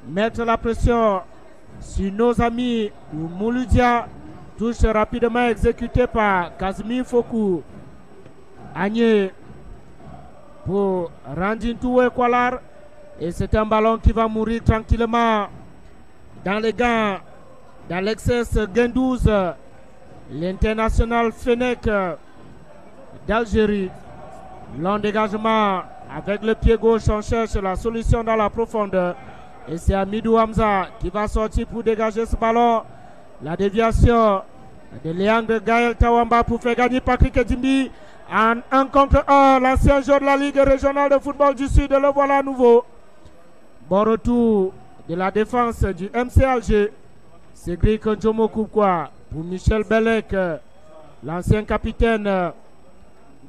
mettre la pression sur nos amis du Mouloudia. Touche rapidement exécutée par Casimir Fokou. Agné pour Randin Toué Kwalar. Et c'est un ballon qui va mourir tranquillement dans les gants, dans l'excès Gendouze, l'international Fennec d'Algérie. Long dégagement avec le pied gauche, on cherche la solution dans la profondeur. Et c'est Amidou Hamza qui va sortir pour dégager ce ballon. La déviation de Léang de Gaël Tawamba pour faire gagner Patrick Edimbi en 1 contre 1. L'ancien joueur de la Ligue régionale de football du Sud, le voilà à nouveau. Bon retour de la défense du MC Alger. Cédric Njomo Koukwa pour Michel Belek, l'ancien capitaine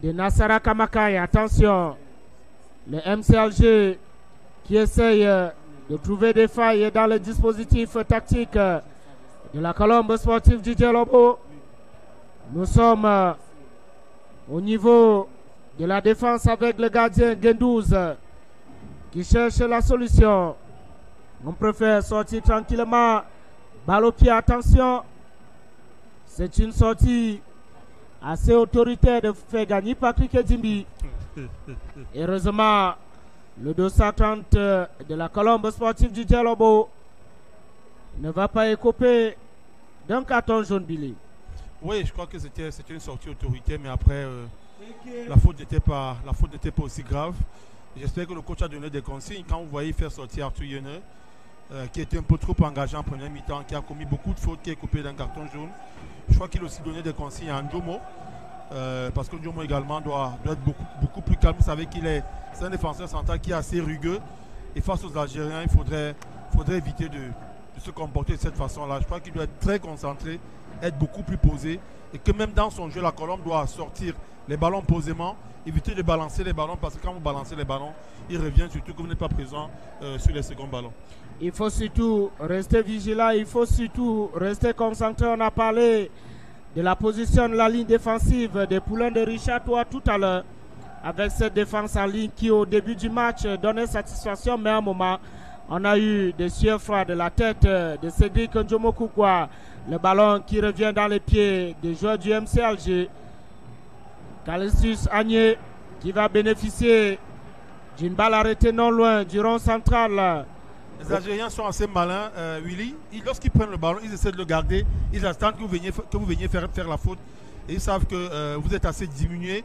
de Nassara Kamakai. Attention, le MC Alger qui essaye de trouver des failles dans le dispositif tactique de la colombe sportive Didier Lobo. Nous sommes au niveau de la défense avec le gardien Gendouze qui cherche la solution. On préfère sortir tranquillement. Balle au pied, attention. C'est une sortie assez autoritaire de faire gagner Patrick Edimbi. Heureusement, le 230 de la colombe sportive du Dialobo ne va pas écoper d'un carton jaune, Billy. Oui, je crois que c'était une sortie autoritaire, mais après, la faute n'était pas aussi grave. J'espère que le coach a donné des consignes. Quand vous voyez faire sortir Arthur Yene, qui était un peu trop engagé en première mi-temps, qui a commis beaucoup de fautes, qui est coupé d'un carton jaune. Je crois qu'il a aussi donné des consignes à Njomo, parce que Njomo également doit être beaucoup plus calme. Vous savez c'est un défenseur central qui est assez rugueux. Et face aux Algériens, il faudrait éviter de se comporter de cette façon-là. Je crois qu'il doit être très concentré, être beaucoup plus posé. Et que même dans son jeu, la colombe doit sortir les ballons posément, éviter de balancer les ballons, parce que quand vous balancez les ballons, ils reviennent, surtout que vous n'êtes pas présent sur les seconds ballons. Il faut surtout rester vigilant, il faut surtout rester concentré. On a parlé de la position de la ligne défensive des Poulains de Richard Toit tout à l'heure, avec cette défense en ligne qui au début du match donnait satisfaction, mais à un moment, on a eu des sueurs froides de la tête de Cédric Njomo Koukwa. Le ballon qui revient dans les pieds des joueurs du MC Alger. Calestus Agné qui va bénéficier d'une balle arrêtée non loin du rond central. Les Algériens sont assez malins, Willy. Lorsqu'ils prennent le ballon, ils essaient de le garder. Ils attendent que vous veniez faire la faute. Et ils savent que vous êtes assez diminué.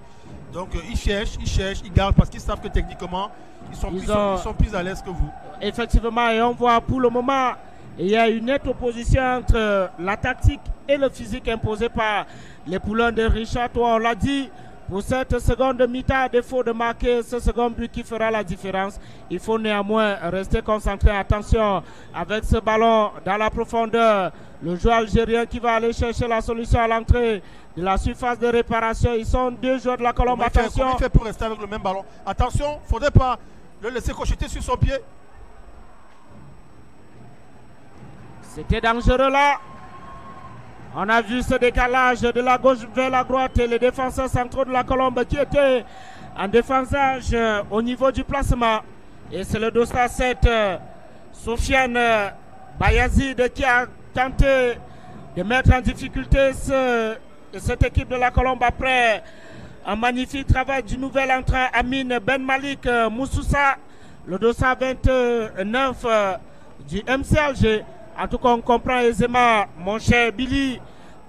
Donc ils cherchent, ils gardent parce qu'ils savent que techniquement, ils sont plus à l'aise que vous. Effectivement, et on voit pour le moment, il y a une nette opposition entre la tactique et le physique imposé par les Poulains de Richard Toit. On l'a dit, pour cette seconde mi-temps, à défaut de marquer ce second but qui fera la différence, il faut néanmoins rester concentré. Attention, avec ce ballon dans la profondeur, le joueur algérien qui va aller chercher la solution à l'entrée de la surface de réparation. Ils sont deux joueurs de la colombe. Attention. Comment il fait pour rester avec le même ballon? Attention, il ne faudrait pas le laisser crocheter sur son pied. C'était dangereux là. On a vu ce décalage de la gauche vers la droite et les défenseurs centraux de la colombe qui étaient en défensage au niveau du placement. Et c'est le dossard 7, Sofiane Bayazid, qui a tenté de mettre en difficulté cette équipe de la colombe après un magnifique travail du nouvel entrant Amin Ben Malik Moussoussa, le dossard 29 du MC Alger. En tout cas, on comprend aisément, mon cher Billy,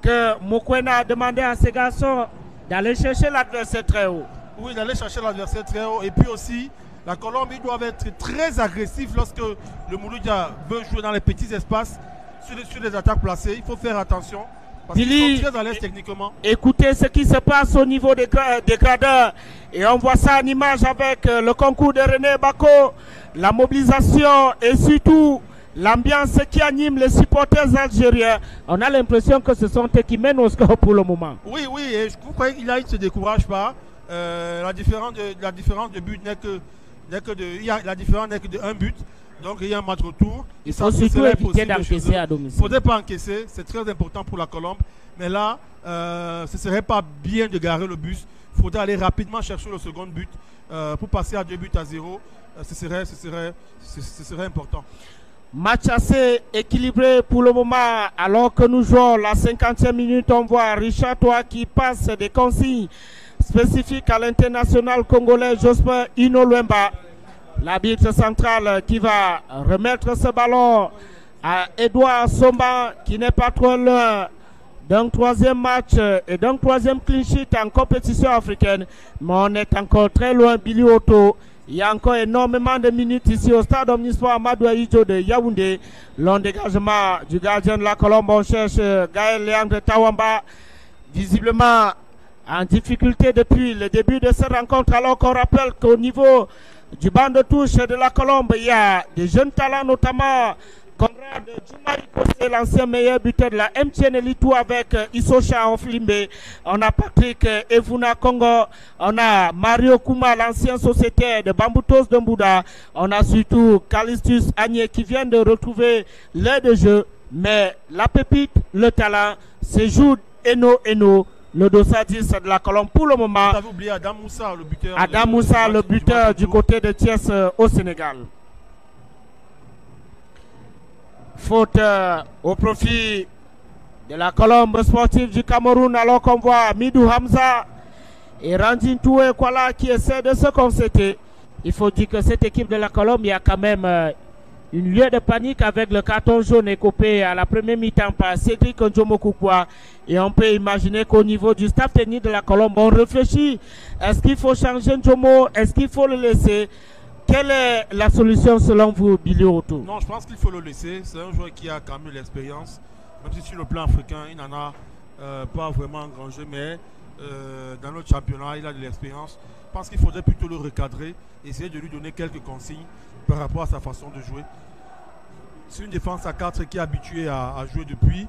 que Mokwena a demandé à ses garçons d'aller chercher l'adversaire très haut. Oui, d'aller chercher l'adversaire très haut. Et puis aussi, la colombe, ils doivent être très agressifs lorsque le Mouloudia veut jouer dans les petits espaces, sur les attaques placées. Il faut faire attention. Parce qu'ils sont très à l'aise techniquement. Écoutez ce qui se passe au niveau des gradeurs. Et on voit ça en image avec le concours de René Bako, la mobilisation et surtout l'ambiance qui anime les supporters algériens. On a l'impression que ce sont eux qui mènent au score pour le moment. Oui, et je crois qu'il ne se décourage pas. La différence de but n'est que de un but. Donc il y a un match retour. Il faut surtout éviter d'encaisser à domicile. Il ne faudrait pas encaisser, c'est très important pour la colombe. Mais là, ce ne serait pas bien de garer le bus. Il faudrait aller rapidement chercher le second but pour passer à 2 buts à 0. Ce serait important. Match assez équilibré pour le moment. Alors que nous jouons la 50e minute, on voit Richard Toa qui passe des consignes spécifiques à l'international congolais Jospin Inolwemba. L'arbitre central qui va remettre ce ballon à Edouard Somba qui n'est pas trop loin d'un troisième match et d'un troisième clean sheet en compétition africaine. Mais on est encore très loin, Billy Otto. Il y a encore énormément de minutes ici au stade omnisport Amadou Ahidjo de Yaoundé. Long dégagement du gardien de la Colombe. On cherche Gaël Léandre Tawamba, visiblement en difficulté depuis le début de cette rencontre. Alors qu'on rappelle qu'au niveau du banc de touche de la Colombe, il y a des jeunes talents, notamment Conrad Djoumaïko, c'est l'ancien meilleur buteur de la MTN Elitou avec Issocha Onflimbe. On a Patrick Evuna Congo. On a Mario Kuma, l'ancien sociétaire de Bamboutos de Mbouda. On a surtout Calistus Agné qui vient de retrouver l'air de jeu. Mais la pépite, le talent, c'est Jude Eno, le dossier 10 de la Colombe pour le moment. Vous avez oublié Adam Moussa, le buteur. Adam Moussa, le buteur du côté de Thiès au Sénégal. Faute au profit de la Colombe sportive du Cameroun, alors qu'on voit Midou Hamza et Randin Toué Kwala qui essaie de se concéder. Il faut dire que cette équipe de la Colombe, il y a quand même une lieu de panique avec le carton jaune écopé à la première mi-temps par Cédric Ndjomokoukoua. Et on peut imaginer qu'au niveau du staff technique de la Colombe, on réfléchit. Est-ce qu'il faut changer Ndjomo? Est-ce qu'il faut le laisser? Quelle est la solution selon vous, Billy Otto? Non, je pense qu'il faut le laisser. C'est un joueur qui a quand même l'expérience. Même si sur le plan africain, il n'en a pas vraiment engrangé, mais dans notre championnat, il a de l'expérience. Je pense qu'il faudrait plutôt le recadrer, essayer de lui donner quelques consignes par rapport à sa façon de jouer. C'est une défense à 4 qui est habituée à jouer depuis.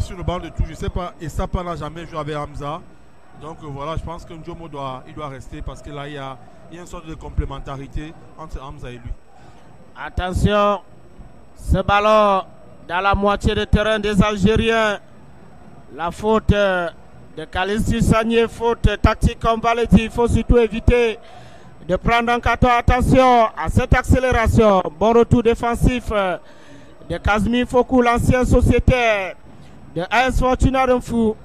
Sur le banc de touche, je ne sais pas, et Sapa n'a jamais joué avec Hamza. Donc voilà, je pense que Ndjomo doit rester parce que là, il y a une sorte de complémentarité entre Hamza et lui. Attention, ce ballon dans la moitié de terrain des Algériens. La faute de Calistus Sagné, faute tactique comme Valédi. Il faut surtout éviter de prendre en carton. Attention à cette accélération. Bon retour défensif de Kazmi Fokou, l'ancien sociétaire de AS Fortuna Rumfou.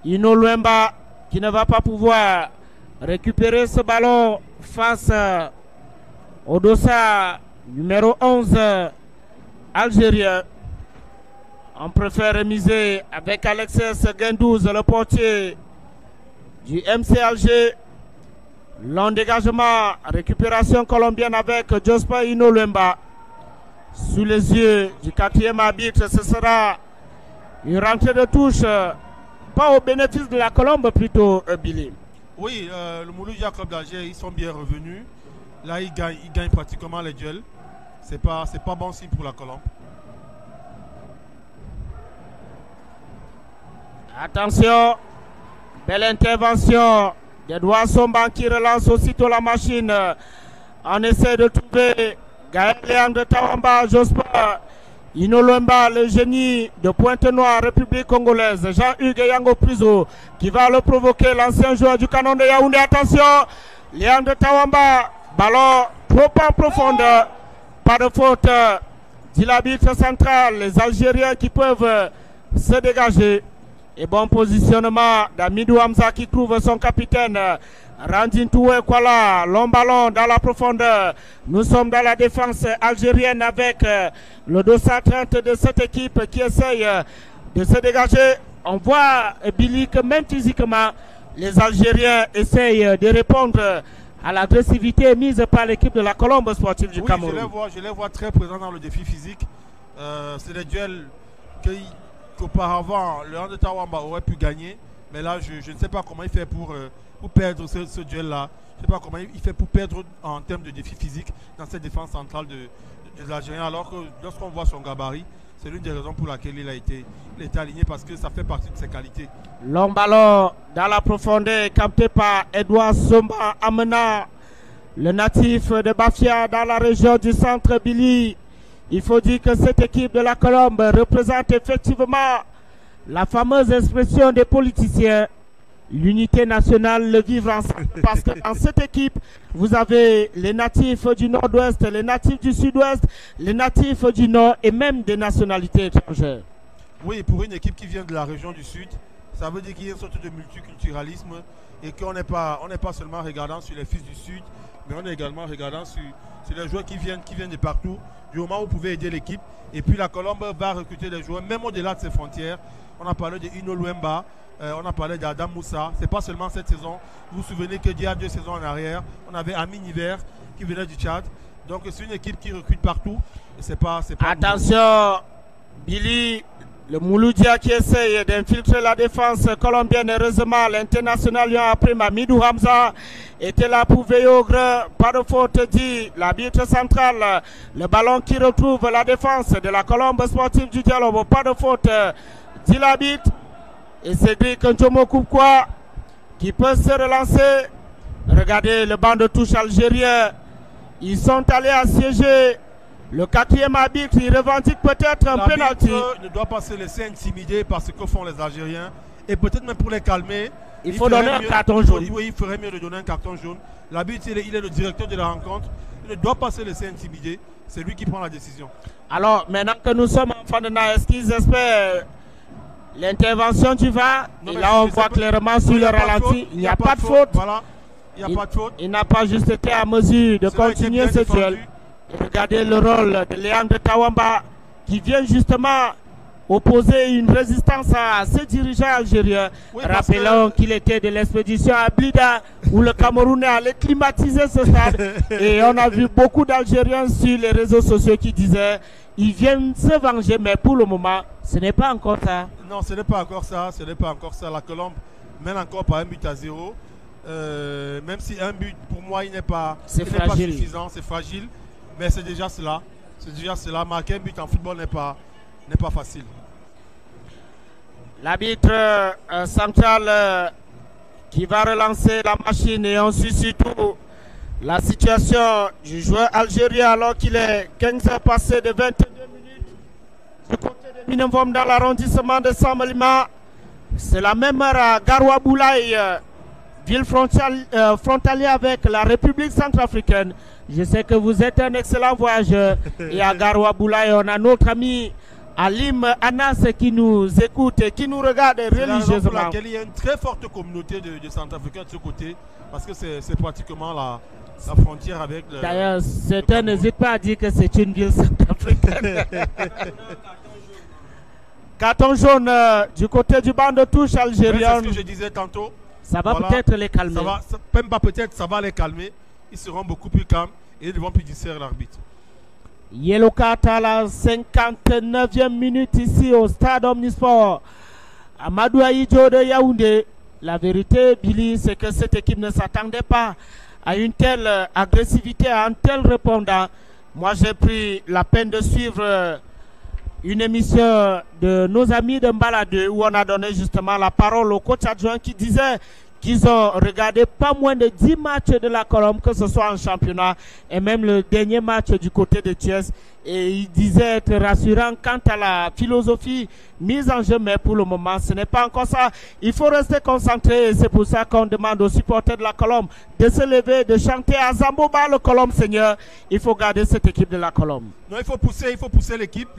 Inolwemba qui ne va pas pouvoir récupérer ce ballon face au dossard numéro 11 algérien. On préfère remiser avec Alexis Gendouz, le portier du MC Alger. Long dégagement, récupération colombienne avec Jospin Inolwemba. Sous les yeux du quatrième arbitre, ce sera une rentrée de touche, pas au bénéfice de la Colombe, plutôt Billy. Oui, le Mouloudia Club d'Alger, ils sont bien revenus. Là, ils gagnent pratiquement les duels. C'est pas bon signe pour la Colombe. Attention, belle intervention d'Edouard Somban qui relance aussitôt la machine. On essaie de trouver Gaël Léandre Tawamba, Jospin Inolwemba, le génie de Pointe-Noire, République congolaise. Jean-Hugues Yango Priso qui va le provoquer, l'ancien joueur du canon de Yaoundé. Attention, Léandre Tawamba, ballon trop en profondeur. Pas de faute, dit l'arbitre central. Les Algériens qui peuvent se dégager. Et bon positionnement d'Amidou Hamza qui trouve son capitaine Randin Toué Kwala. Long ballon dans la profondeur. Nous sommes dans la défense algérienne avec le 230 de cette équipe qui essaye de se dégager. On voit, Billy, que même physiquement, les Algériens essayent de répondre à l'agressivité mise par l'équipe de la Colombe sportive du Cameroun. Je les vois très présents dans le défi physique. C'est des duels qu'auparavant, le Léandre Tawamba aurait pu gagner. Mais là, je ne sais pas comment il fait pour perdre ce duel-là. Je ne sais pas comment il fait pour perdre en termes de défi physique dans cette défense centrale de l'Algérien. Alors que lorsqu'on voit son gabarit, c'est l'une des raisons pour laquelle il a été aligné, parce que ça fait partie de ses qualités. Long ballon dans la profondeur capté par Edouard Somba Amena, le natif de Bafia dans la région du centre. Billy, il faut dire que cette équipe de la Colombe représente effectivement la fameuse expression des politiciens. l'unité nationale, le vivre ensemble. Parce que dans cette équipe, vous avez les natifs du nord-ouest, les natifs du sud-ouest, les natifs du nord et même des nationalités étrangères. Oui, pour une équipe qui vient de la région du sud, ça veut dire qu'il y a une sorte de multiculturalisme et qu'on n'est pas seulement regardant sur les fils du sud, mais on est également regardant sur les joueurs qui viennent de partout, du moment où vous pouvez aider l'équipe. Et puis la Colombe va recruter des joueurs, même au-delà de ses frontières. On a parlé de Ino Luemba, on a parlé d'Adam Moussa. Ce n'est pas seulement cette saison. Vous vous souvenez qu'il y a 2 saisons en arrière, on avait Amin Hiver qui venait du Tchad. Donc c'est une équipe qui recrute partout. C'est pas attention, Billy, le Mouloudia qui essaye d'infiltrer la défense colombienne. Heureusement, l'international Lyon après Mamidou Hamza était là pour veiller au grain. Pas de faute, dit l'arbitre central. Le ballon qui retrouve la défense de la Colombe sportive du Dialogue. Pas de faute, dit l'arbitre. Et Cédric Njomo Koukwa qui peut se relancer. Regardez le banc de touche algérien. Ils sont allés assiéger le 4e arbitre. Il revendique peut-être un penalty. L'arbitre ne doit pas se laisser intimider par ce que font les Algériens. Et peut-être même pour les calmer. Il faut donner un carton jaune. Oui, il ferait mieux de donner un carton jaune. L'arbitre, il est le directeur de la rencontre. Il ne doit pas se laisser intimider. C'est lui qui prend la décision. Alors, maintenant que nous sommes en fin de match, est-ce qu'ils espèrent l'intervention du VAR? Et là, on voit clairement sur le ralenti, il n'y a pas de faute. Voilà, il n'y a pas de faute. Il n'a pas juste été à mesure de continuer ce duel. Regardez le rôle de Léandre Tawamba qui vient justement opposer une résistance à ces dirigeants algériens. Oui, rappelons qu'il était de l'expédition à Blida où le Camerounais allait climatiser ce stade. Et on a vu beaucoup d'Algériens sur les réseaux sociaux qui disaient ils viennent se venger, mais pour le moment, ce n'est pas encore ça. Non, ce n'est pas encore ça. Ce n'est pas encore ça. La Colombe mène encore par 1-0. Même si un but, pour moi, il n'est pas suffisant. C'est fragile. Mais c'est déjà cela. C'est déjà cela. Marquer un but en football n'est pas facile. L'arbitre central qui va relancer la machine et on suit surtout la situation du joueur algérien alors qu'il est 15 heures passées de 22 minutes du côté de Minenvom dans l'arrondissement de Samalima. C'est la même heure à Garoua Boulaye, ville frontalière avec la République centrafricaine. Je sais que vous êtes un excellent voyageur. Et à Garoua Boulaye, on a notre ami Alim Anas qui nous écoute et qui nous regarde religieusement. Pour laquelle il y a une très forte communauté de Centrafricains de ce côté, parce que c'est pratiquement la frontière avec le... D'ailleurs, certains n'hésitent pas à dire que c'est une ville centrafricaine. Carton jaune du côté du banc de touche algérien. C'est ce que je disais tantôt. Ça va peut-être les calmer. Même pas peut-être, ça va les calmer. Ils seront beaucoup plus calmes et ils ne vont plus distraire l'arbitre. Yellow card à la 59e minute ici au stade Omnisport. Amadou Aïdjo de Yaoundé. La vérité, Billy, c'est que cette équipe ne s'attendait pas à une telle agressivité, à un tel répondant. Moi, j'ai pris la peine de suivre une émission de nos amis de Mbalade où on a donné justement la parole au coach adjoint qui disait qu'ils ont regardé pas moins de 10 matchs de la Colombe, que ce soit en championnat et même le dernier match du côté de Thiès. Et il disait être rassurant quant à la philosophie mise en jeu, mais pour le moment, ce n'est pas encore ça. Il faut rester concentré et c'est pour ça qu'on demande aux supporters de la Colombe de se lever, de chanter à Zamboba le Colombe Seigneur. Il faut garder cette équipe de la Colombe. Non, il faut pousser l'équipe.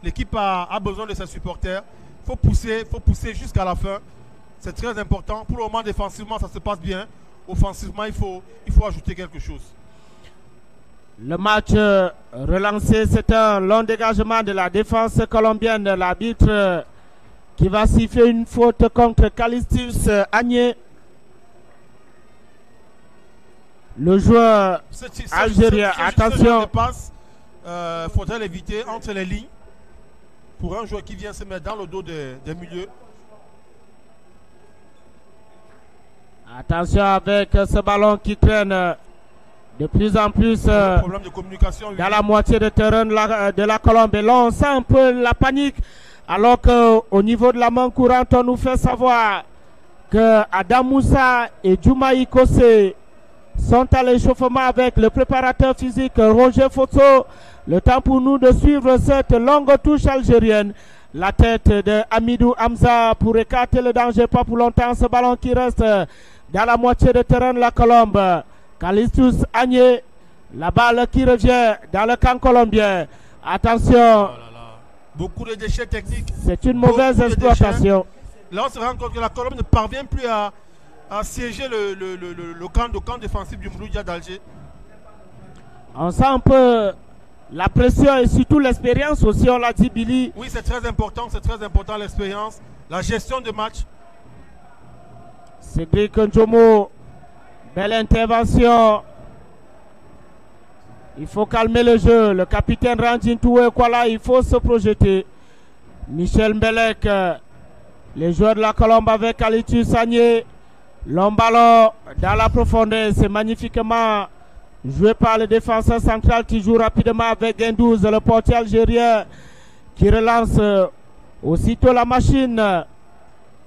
L'équipe a besoin de ses supporters. Il faut pousser jusqu'à la fin. C'est très important. Pour le moment, défensivement, ça se passe bien. Offensivement, il faut ajouter quelque chose. Le match relancé, c'est un long dégagement de la défense colombienne. L'arbitre qui va siffler une faute contre Calistus Agné. Le joueur algérien, attention. Il faudrait l'éviter entre les lignes pour un joueur qui vient se mettre dans le dos des milieux. Attention avec ce ballon qui traîne de plus en plus problème de communication, dans la moitié de terrain de la Colombe. Et là, on sent un peu la panique. Alors qu'au niveau de la main courante, on nous fait savoir que Adam Moussa et Djoumaï Kossé sont à l'échauffement avec le préparateur physique Roger Fosso. Le temps pour nous de suivre cette longue touche algérienne. La tête de Hamidou Hamza pour écarter le danger, pas pour longtemps. Ce ballon qui reste dans la moitié de terrain de la Colombe. Calistus Agné, la balle qui revient dans le camp colombien. Attention. Oh là là. Beaucoup de déchets techniques. C'est une mauvaise exploitation. Là, on se rend compte que la Colombe ne parvient plus à siéger le camp défensif du Mouloudia d'Alger. On sent un peu la pression et surtout l'expérience aussi, on l'a dit, Billy. Oui, c'est très important l'expérience, la gestion de match. Cédric Njomo, belle intervention. Il faut calmer le jeu. Le capitaine Randjin Toué Kwala, il faut se projeter. Michel Mbelek, les joueurs de la Colombe avec Alitu Sagné. Long ballon dans la profondeur, c'est magnifiquement joué par le défenseur central qui joue rapidement avec Gendouzi, le portier algérien qui relance aussitôt la machine.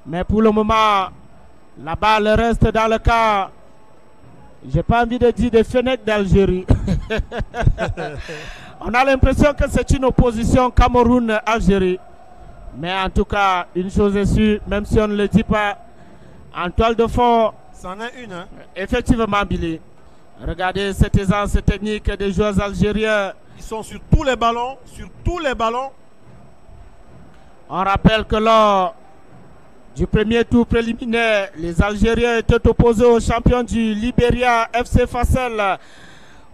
Mais pour le moment, la balle reste dans le camp. J'ai pas envie de dire des fenêtres d'Algérie. On a l'impression que c'est une opposition Cameroun-Algérie. Mais en tout cas, une chose est sûre, même si on ne le dit pas, en toile de fond, c'en est une. Hein? Effectivement, Billy. Regardez cette aisance technique des joueurs algériens. Ils sont sur tous les ballons, On rappelle que lors du premier tour préliminaire, les Algériens étaient opposés aux champions du Libéria FC Fassel.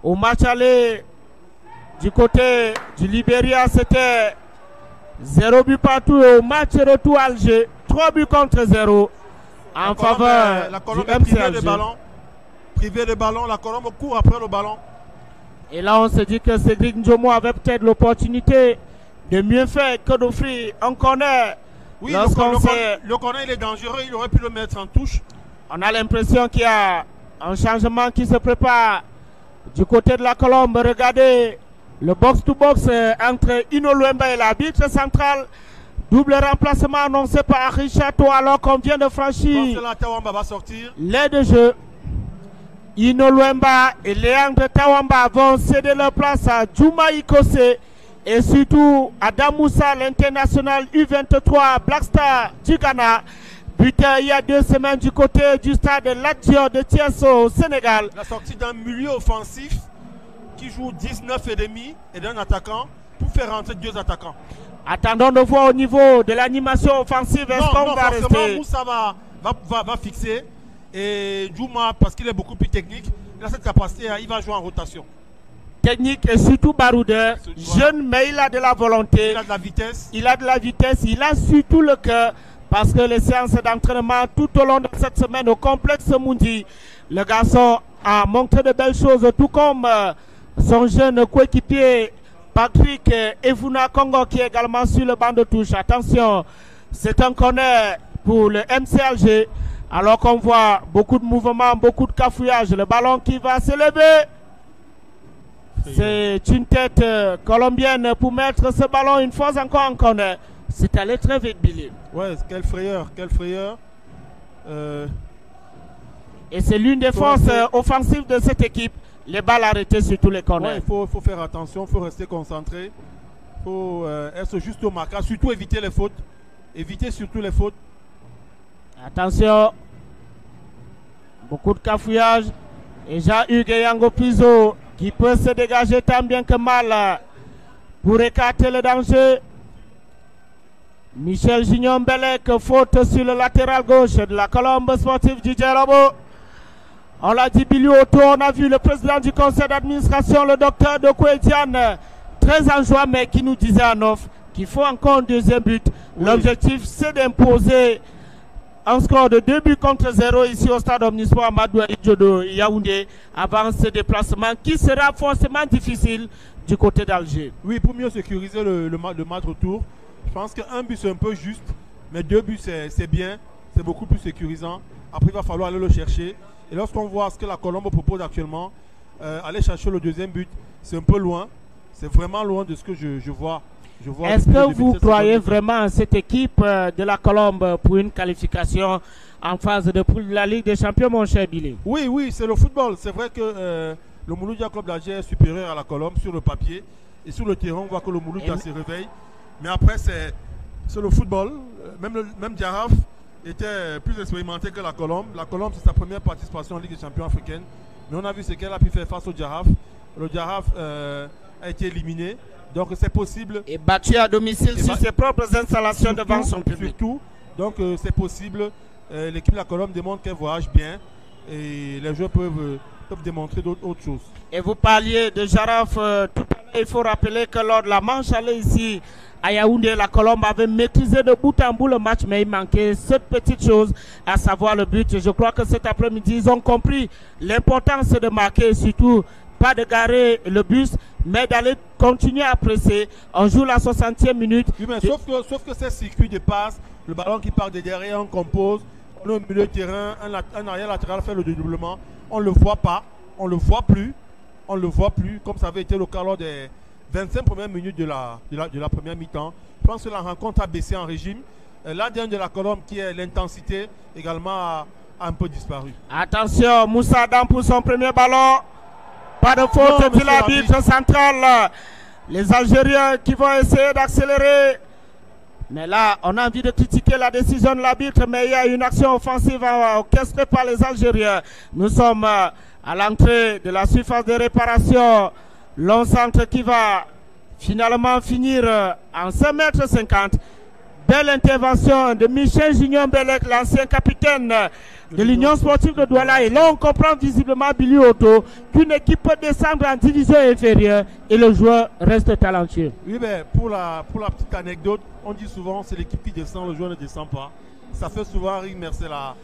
Au match aller du côté du Libéria, c'était 0 but partout. Et au match retour Alger, 3 buts contre 0 en faveur du MC Alger. Privé de ballon, la Colombe court après le ballon. Et là, on se dit que Cédric Njomo avait peut-être l'opportunité de mieux faire que d'offrir un corner. Oui, le corner, il est dangereux, il aurait pu le mettre en touche. On a l'impression qu'il y a un changement qui se prépare du côté de la Colombe. Regardez le box-to-box entre Ino Luemba et l'arbitre central. Double remplacement annoncé par Richato alors qu'on vient de franchir l'aide de jeu. Ino Luemba et Léandre Tawamba vont céder leur place à Djouma Ikose et surtout à Damoussa, l'international U23 Black Star du Ghana. Buteur il y a 2 semaines du côté du stade Lat-Dior de Thiès au Sénégal. La sortie d'un milieu offensif qui joue 19,5 et d'un attaquant pour faire rentrer 2 attaquants. Attendons de voir au niveau de l'animation offensive. Est-ce qu'on va rester? Moussa va fixer. Et Djouma, parce qu'il est beaucoup plus technique, il a cette capacité, il va jouer en rotation. Technique et surtout baroudeur, jeune mais il a de la volonté. Il a de la vitesse. Il a de la vitesse, il a surtout le cœur. Parce que les séances d'entraînement tout au long de cette semaine au complexe Mundi, le garçon a montré de belles choses, tout comme son jeune coéquipier Patrick Evuna Congo qui est également sur le banc de touche. Attention, c'est un corner pour le MC Alger. Alors qu'on voit beaucoup de mouvements, beaucoup de cafouillage, le ballon qui va s'élever. C'est une tête colombienne pour mettre ce ballon une fois encore en corner. C'est allé très vite, Billy. Ouais, quelle frayeur, quelle frayeur. Et c'est l'une des forces offensives de cette équipe. Les balles arrêtées sur tous les corners. Ouais, il faut faire attention, il faut rester concentré. Il faut être juste au marquage, surtout éviter les fautes. Éviter surtout les fautes. Attention, beaucoup de cafouillage. Et Jean-Hugues Yango Piso qui peut se dégager tant bien que mal pour écarter le danger. Michel Gignon Belek, faute sur le latéral gauche de la Colombe sportive du Djerobo. On l'a dit, Billy Otto, on a vu le président du conseil d'administration, le docteur Dokwe Diane, très en joie, mais qui nous disait en off qu'il faut encore un deuxième but. Oui. L'objectif, c'est d'imposer un score de 2 buts contre 0 ici au stade Omnisport Amadou Djodo Yaoundé avant ce déplacement qui sera forcément difficile du côté d'Alger. Oui, pour mieux sécuriser le match retour, je pense qu'un but c'est un peu juste, mais 2 buts c'est bien, c'est beaucoup plus sécurisant. Après, il va falloir aller le chercher. Et lorsqu'on voit ce que la Colombe propose actuellement, aller chercher le deuxième but, c'est un peu loin. C'est vraiment loin de ce que je vois. Est-ce que vous croyez vraiment à cette équipe de la Colombe pour une qualification en phase de poule de la Ligue des Champions, mon cher Billy? Oui, c'est le football. C'est vrai que le Mouloudia Club d'Alger est supérieur à la Colombe sur le papier. Et sur le terrain, on voit que le Mouloudia se réveille. Mais après, c'est le football. Même Djaraf était plus expérimenté que la Colombe. La Colombe, c'est sa première participation en Ligue des champions africaine. Mais on a vu ce qu'elle a pu faire face au Djaraf. Le Djaraf a été éliminé. Donc c'est possible. Et battu à domicile sur ses propres installations devant son public. Surtout. Donc c'est possible. L'équipe de la Colombe démontre qu'elle voyage bien. Et les joueurs peuvent démontrer autre chose. Et vous parliez de Djaraf. Tout à l'heure, il faut rappeler que lors de la manche allée ici à Yaoundé, la Colombe avait maîtrisé de bout en bout le match, mais il manquait cette petite chose, à savoir le but. Et je crois que cet après-midi, ils ont compris l'importance de marquer, surtout pas de garer le bus, mais d'aller continuer à presser. On joue la 60e minute. Oui, mais sauf que ces circuits de passe, le ballon qui part de derrière, on compose, on est au milieu de terrain, un arrière latéral fait le dédoublement. On ne le voit pas, on ne le voit plus, comme ça avait été le cas lors des 25 premières minutes de la première mi-temps. Je pense que la rencontre a baissé en régime. L'ADN de la Colombe, qui est l'intensité, également a un peu disparu. Attention, Moussa Adam pour son premier ballon. Pas de faute de l'arbitre central. Les Algériens qui vont essayer d'accélérer. Mais là, on a envie de critiquer la décision de l'arbitre, mais il y a une action offensive orchestrée par les Algériens. Nous sommes à l'entrée de la surface de réparation. Long centre qui va finalement finir en 5,50 m. Belle intervention de Michel Junior Belek, l'ancien capitaine de l'Union sportive de Douala. Et là, on comprend visiblement Billy Otto qu'une équipe peut descendre en division inférieure et le joueur reste talentueux. Oui, mais pour la petite anecdote, on dit souvent c'est l'équipe qui descend, le joueur ne descend pas. Ça fait souvent rire, mais c'est la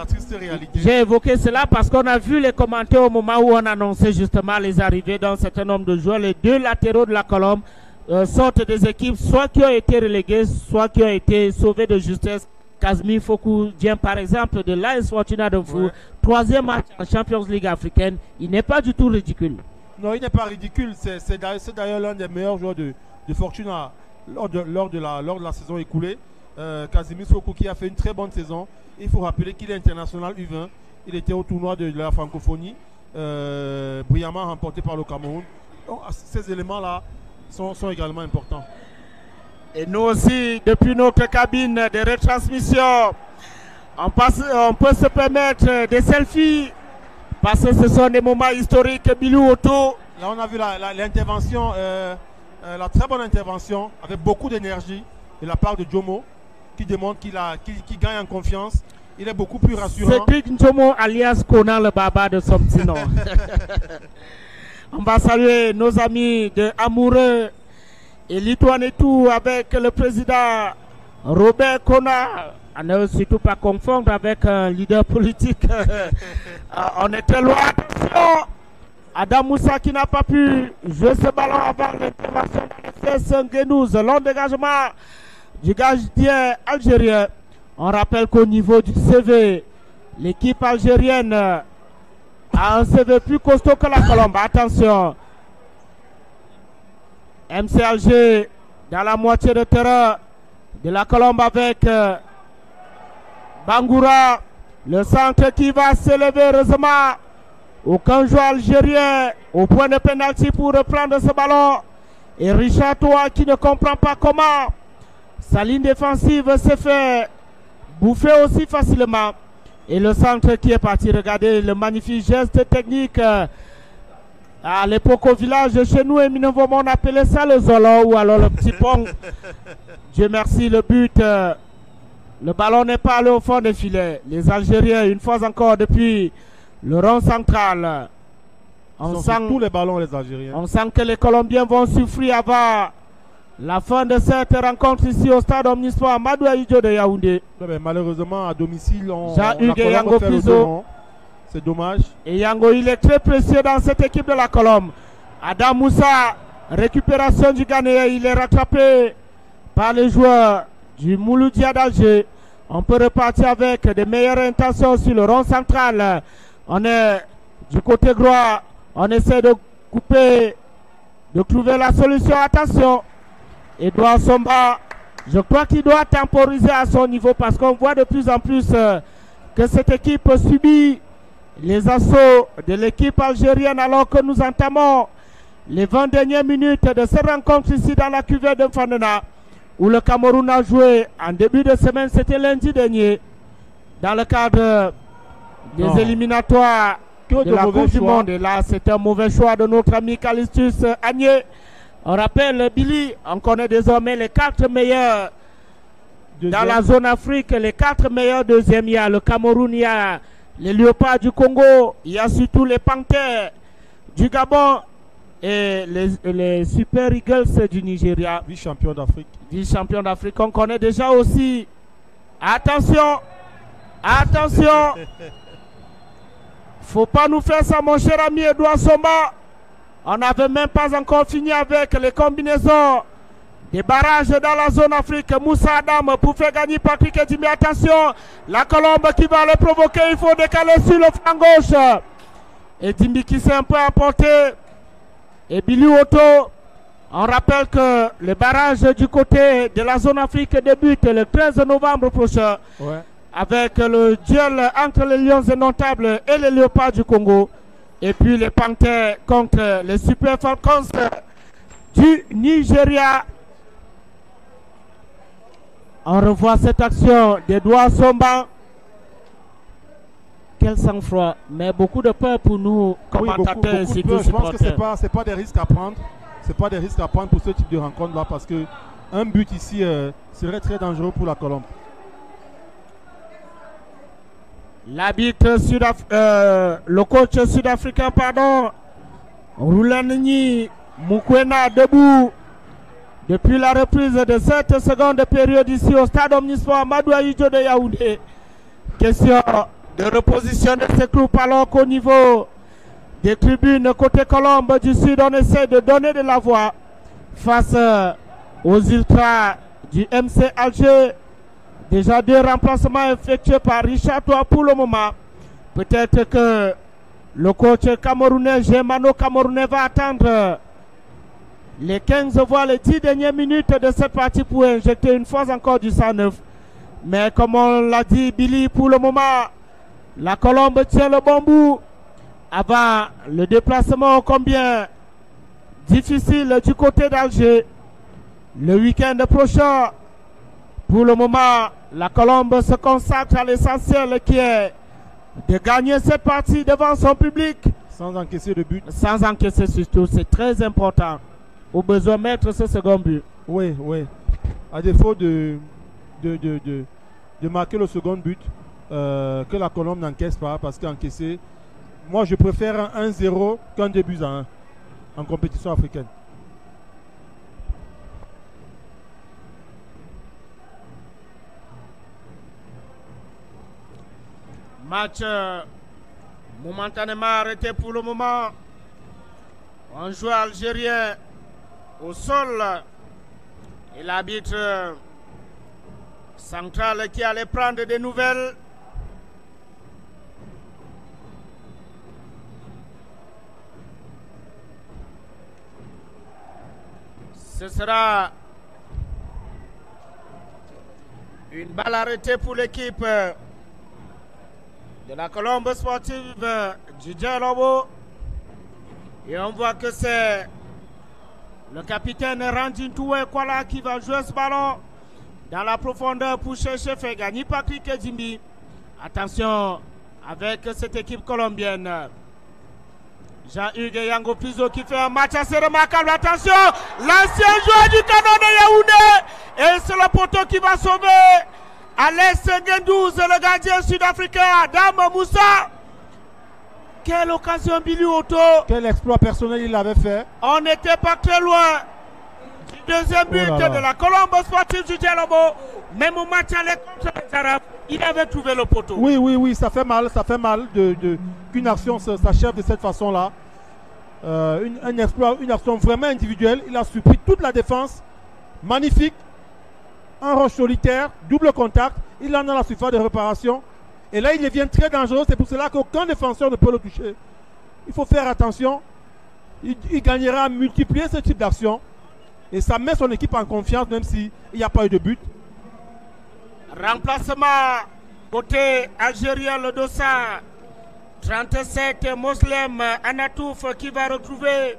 triste réalité. J'ai évoqué cela parce qu'on a vu les commentaires au moment où on annonçait justement les arrivées d'un certain nombre de joueurs. Les deux latéraux de la Colombe sortent des équipes soit qui ont été reléguées, soit qui ont été sauvées de justesse. Kazmi Fokou vient par exemple de l'AS Fortuna Danfou, troisième match en Champions League africaine. Il n'est pas du tout ridicule. Non, il n'est pas ridicule. C'est d'ailleurs l'un des meilleurs joueurs de Fortuna lors de la saison écoulée. Kazmi Fokou qui a fait une très bonne saison. Il faut rappeler qu'il est international U20. Il était au tournoi de la francophonie, brillamment remporté par le Cameroun. Donc, ces éléments-là sont également importants. Et nous aussi, depuis notre cabine de retransmission, on peut se permettre des selfies parce que ce sont des moments historiques. Bilou Otto. Là, on a vu l'intervention, la très bonne intervention avec beaucoup d'énergie de la part de Djomo, qui démontre qu'il gagne en confiance. Il est beaucoup plus rassurant. Cédric Djomo alias Conan le Baba de son petit nom. On va saluer nos amis de Amoureux et Lituane et tout avec le président Robert Kona. À ne surtout pas confondre avec un leader politique. On est très loin. Attention, Adam Moussa qui n'a pas pu jouer ce ballon avant l'intervention de Nguenouz. Long dégagement du gardien algérien. On rappelle qu'au niveau du CV, l'équipe algérienne a un CV plus costaud que la Colombe. Attention. MC Alger dans la moitié de terrain de la Colombe avec Bangoura. Le centre qui va s'élever heureusement. Aucun joueur algérien au point de pénalty pour reprendre ce ballon. Et Richard Toa qui ne comprend pas comment sa ligne défensive s'est fait bouffer aussi facilement. Et le centre qui est parti, regardez le magnifique geste technique. À l'époque au village chez nous, éminemment on appelait ça le Zolo ou alors le petit pont. Dieu merci, le but. Le ballon n'est pas allé au fond des filets. Les Algériens, une fois encore depuis le rond central. On sent tous les ballons, les Algériens. On sent que les Colombiens vont souffrir avant la fin de cette rencontre ici au stade Omnisport Amadou Ahidjo de Yaoundé. Mais malheureusement, à domicile, Jean-Hugues et Yango Piso. C'est dommage. Et Yango, il est très précieux dans cette équipe de la Colombe. Adam Moussa, récupération du Ghanéen. Il est rattrapé par les joueurs du Mouloudia d'Alger. On peut repartir avec de meilleures intentions sur le rond central. On est du côté droit. On essaie de couper, de trouver la solution. Attention. Edouard Somba, je crois qu'il doit temporiser à son niveau parce qu'on voit de plus en plus que cette équipe subit les assauts de l'équipe algérienne alors que nous entamons les 20 dernières minutes de cette rencontre ici dans la cuvée de Fandena, où le Cameroun a joué en début de semaine, c'était lundi dernier, dans le cadre des éliminatoires de la Coupe du Monde. Et là, c'est un mauvais choix de notre ami Calistus Agné. On rappelle, Billy, on connaît désormais les 4 meilleurs dans la zone Afrique, les 4 meilleurs deuxièmes. Il y a le Cameroun, il y a les Léopards du Congo, il y a surtout les Panthères du Gabon et les Super Eagles du Nigeria. Vice-champion d'Afrique. Vice-champion d'Afrique. On connaît déjà aussi. Attention, attention. Faut pas nous faire ça, mon cher ami Edouard Somba. On n'avait même pas encore fini avec les combinaisons des barrages dans la zone Afrique. Moussa Adam pour faire gagner Patrick Edimi. Attention, la colombe qui va le provoquer. Il faut décaler sur le flanc gauche. Edimi qui s'est un peu apporté. Et Billy Otto, on rappelle que le barrage du côté de la zone Afrique débute le 13 novembre prochain. Ouais. Avec le duel entre les Lions indomptables et les Léopards du Congo. Et puis les Panthères contre les Super Falcons du Nigeria. On revoit cette action d'Edouard Somba. Quel sang-froid, mais beaucoup de peur pour nous, commentateurs et je pense que c'est pas des risques à prendre. C'est pas des risques à prendre pour ce type de rencontre-là, parce que un but ici serait très dangereux pour la Colombe. L'arbitre le coach sud-africain, pardon, Roulanini Mukwena debout depuis la reprise de cette seconde période ici au stade Omnisport Amadou Ahidjo de Yaoundé. Question de reposition de ces groupes alors qu'au niveau des tribunes côté Colombe du Sud, on essaie de donner de la voix face aux ultras du MC Alger. Déjà 2 remplacements effectués par Richard Toa pour le moment. Peut-être que le coach camerounais, Germano camerounais, va attendre les 15 voire les 10 dernières minutes de cette partie pour injecter une fois encore du sang neuf. Mais comme on l'a dit, Billy, pour le moment, la Colombe tient le bon bout. Avant le déplacement combien difficile du côté d'Alger. Le week-end prochain, pour le moment, la Colombe se consacre à l'essentiel qui est de gagner cette partie devant son public. Sans encaisser de but. Sans encaisser surtout, c'est très important. Au besoin de mettre ce second but. Oui, oui. À défaut de marquer le second but, que la Colombe n'encaisse pas, parce qu'encaisser, moi je préfère un 1-0 qu'un 2-1 en compétition africaine. Match momentanément arrêté pour le moment. Un joueur algérien au sol. Et l'arbitre central qui allait prendre des nouvelles. Ce sera une balle arrêtée pour l'équipe de la Colombe sportive du Djalobo. Et on voit que c'est le capitaine Randin Toué Kwala qui va jouer ce ballon dans la profondeur pour chercher faire gagner Patrick Edimbi. Attention avec cette équipe colombienne. Jean-Hugues Yango Pizo qui fait un match assez remarquable. Attention, l'ancien joueur du Canon de Yaoundé. Et c'est le poteau qui va sauver Alès Ngendouz, le gardien sud-africain. Adam Moussa. Quelle occasion, Billy Otto. Quel exploit personnel il avait fait. On n'était pas très loin du deuxième but de la Colombe sportive du Djalobo. Même au match aller contre les Arabes, il avait trouvé le poteau. Oui, oui, oui, ça fait mal qu'une action s'achève de cette façon-là. Un exploit, une action vraiment individuelle. Il a surpris toute la défense. Magnifique. Un rush solitaire, double contact. Il en a la surface de réparation. Et là, il devient très dangereux. C'est pour cela qu'aucun défenseur ne peut le toucher. Il faut faire attention. Il gagnera à multiplier ce type d'action. Et ça met son équipe en confiance, même s'il n'y a pas eu de but. Remplacement côté algérien, le dossard 37, Moslem Anatouf qui va retrouver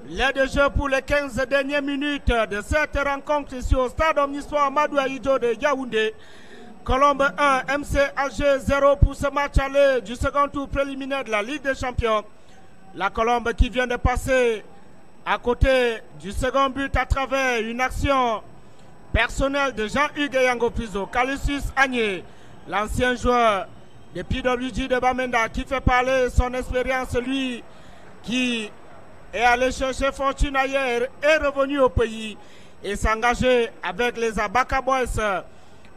L'aide de jeu pour les 15 dernières minutes de cette rencontre ici au stade omnisport Amadou Ahidjo de Yaoundé. Colombe 1, MC Alger 0 pour ce match aller du second tour préliminaire de la Ligue des Champions. La Colombe qui vient de passer à côté du second but à travers une action personnelle de Jean-Hugues Yango Piso. Calusius Agné, l'ancien joueur de PWG de Bamenda qui fait parler son expérience, lui qui est allé chercher fortune ailleurs, est revenu au pays et s'engager avec les Abaka Boys.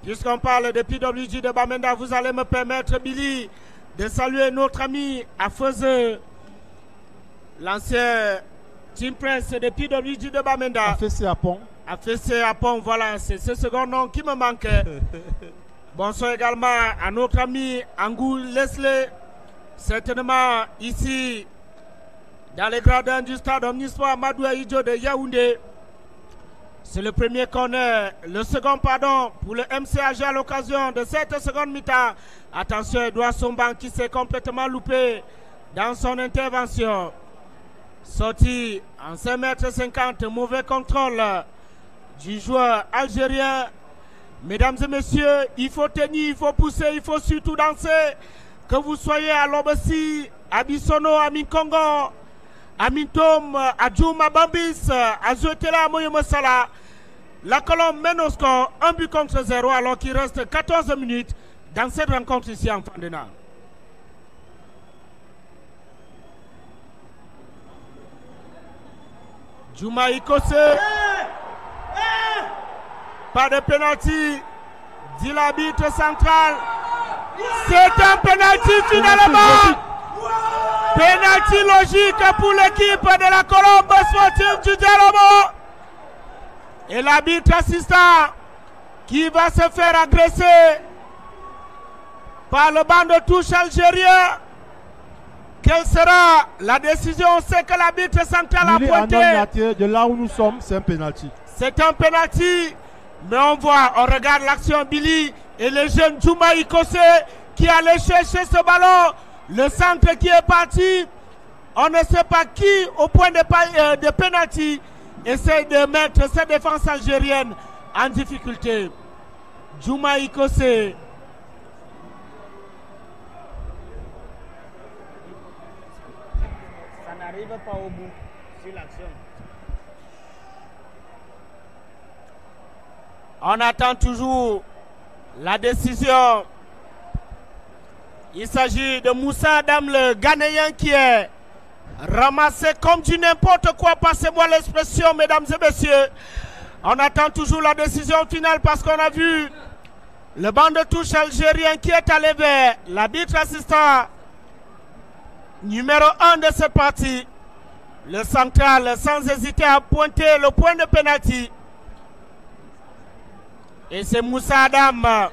Puisqu'on parle de PWG de Bamenda, vous allez me permettre, Billy, de saluer notre ami Afeze, l'ancien team press de PWG de Bamenda. Afese Apon. Afese Apon, voilà, c'est ce second nom qui me manque. Bonsoir également à notre ami Angou Leslie, certainement ici dans les gradins du stade omnisport Amadou Ahidjo de Yaoundé. C'est le premier corner, le second pardon pour le MCAG à l'occasion de cette seconde mi-temps. Attention, Edouard Somban qui s'est complètement loupé dans son intervention. Sorti en 5,50 m, mauvais contrôle du joueur algérien. Mesdames et messieurs, il faut tenir, il faut pousser, il faut surtout danser. Que vous soyez à Lobossi, à Bissono, à Minkongo, à Mintom, à Djouma Bambis, à Zoetela, à Moyomosala. La Colombe mène au score 1 but contre 0 alors qu'il reste 14 minutes dans cette rencontre ici en Fandena. Djouma Ikose. Pas de pénalty, dit l'arbitre central. C'est un pénalty finalement. Pénalty logique pour l'équipe de la Colombe sportive du Dialomo. Et l'arbitre assistant qui va se faire agresser par le banc de touche algérien. Quelle sera la décision? On sait que l'arbitre central a pointé. De là où nous sommes, c'est un pénalty. C'est un pénalty. Mais on voit, on regarde l'action Billy et le jeune Djouma Ikose qui allait chercher ce ballon. Le centre qui est parti. On ne sait pas qui au point de pénalty essaie de mettre cette défense algérienne en difficulté. Djouma Ikose. Ça n'arrive pas au bout sur l'action. On attend toujours la décision. Il s'agit de Moussa Adam, le Ghanéen qui est ramassé comme du n'importe quoi. Passez-moi l'expression, mesdames et messieurs. On attend toujours la décision finale parce qu'on a vu le banc de touche algérien qui est allé vers l'arbitre assistant numéro 1 de cette partie. Le central, sans hésiter à pointer le point de pénalty. Et c'est Moussa Adam.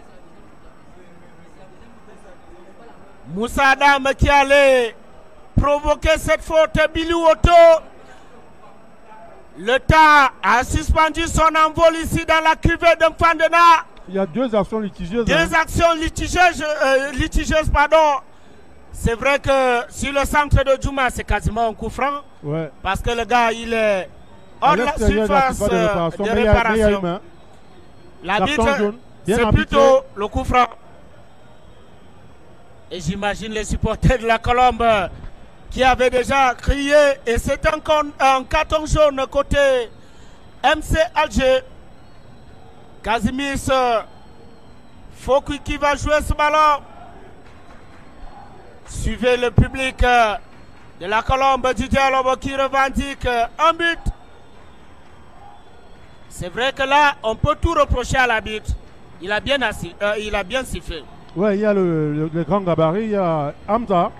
Moussa Adam qui allait provoquer cette faute. Billy Otto. Le temps a suspendu son envol ici dans la cuvée de Fandena. Il y a deux actions litigeuses. Deux actions litigeuses, pardon. C'est vrai que sur le centre de Djouma, c'est quasiment un coup franc. Ouais. Parce que le gars, il est hors de la surface de réparation. L'arbitre, c'est plutôt le coup franc. Et j'imagine les supporters de la Colombe qui avaient déjà crié. Et c'est un carton jaune côté MC Alger. Casimir Fokou qui va jouer ce ballon. Suivez le public de la Colombe du Dialomo qui revendique un but. C'est vrai que là, on peut tout reprocher à l'arbitre. Il a bien sifflé. Oui, il y a le grand gabarit. Il y a Hamza,